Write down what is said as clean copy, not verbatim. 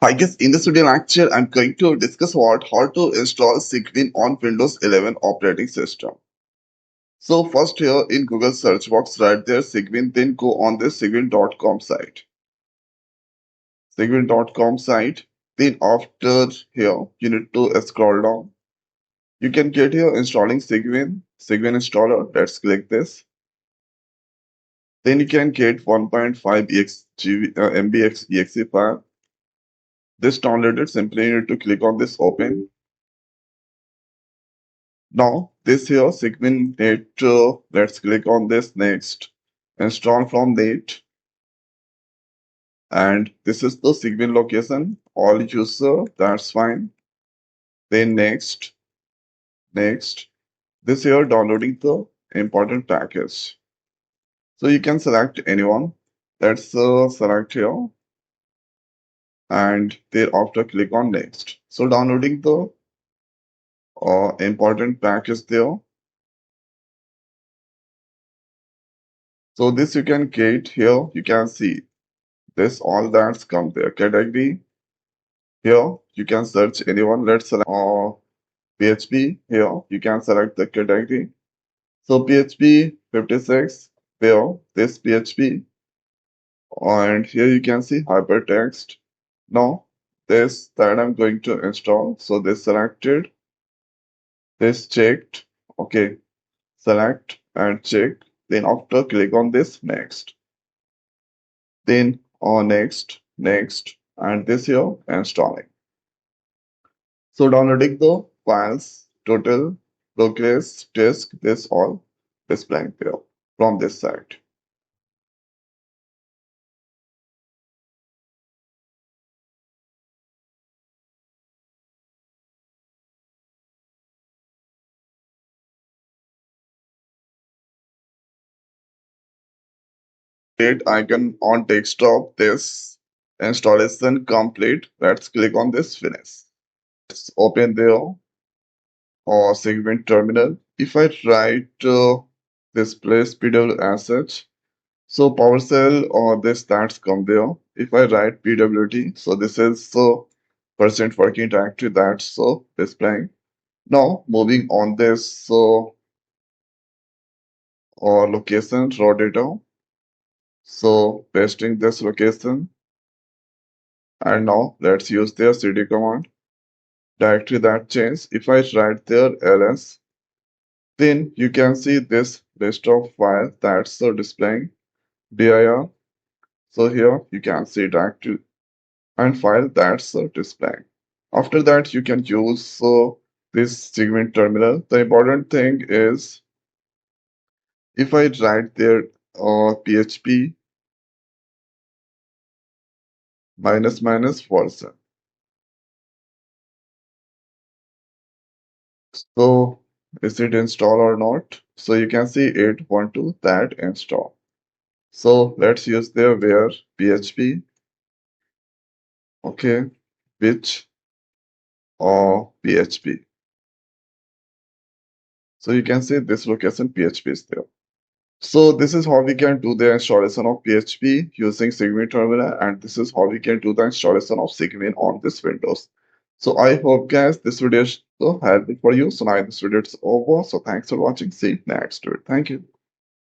I guess in this video lecture, I'm going to discuss about how to install Cygwin on Windows 11 operating system. So first here in Google search box, write there Cygwin, then go on the Cygwin.com site. Cygwin.com site. Then after here, you need to scroll down. You can get here installing Cygwin installer. Let's click this. Then you can get 1.5 MB exe file. This downloaded, simply you need to click on this open. Now, this here Cygwin net, let's click on this next. Install from net. And this is the Cygwin location. All user, that's fine. Then next. This here downloading the important package. So you can select anyone. Let's select here. And thereafter click on next. So downloading the important package there. So this you can get here. You can see this all that's come there. Category. Here you can search anyone. Let's select PHP. Here you can select the category. So PHP 56. There this PHP, and here you can see hypertext. Now this that I'm going to install. So this selected, this checked. Okay, select and check. Then after click on this next. Then next, and this here installing. So downloading the files, total, progress, disk, this all displaying there from this site. Create icon on desktop, this installation complete. Let's click on this finish. Let's open there or Cygwin terminal. If I write this place PW as such, so PowerShell or this that's come there. If I write PWT, so this is so percent working directory that's so displaying. Now moving on this so or location raw data. So pasting this location, and now let's use their cd command. Directory that change. If I write there ls, then you can see this list of files that's so displaying dir. So here you can see directory and file that's displaying. After that, you can use this Cygwin terminal. The important thing is if I write there PHP minus minus version. So is it install or not? So you can see 812 that install. So let's use there where PHP, okay, which or PHP. So you can see this location PHP is there. So this is how we can do the installation of PHP using Cygwin terminal, and this is how we can do the installation of Cygwin on this Windows. So I hope guys this video is so helpful for you. So now this video is over. So thanks for watching. See you next video. Thank you.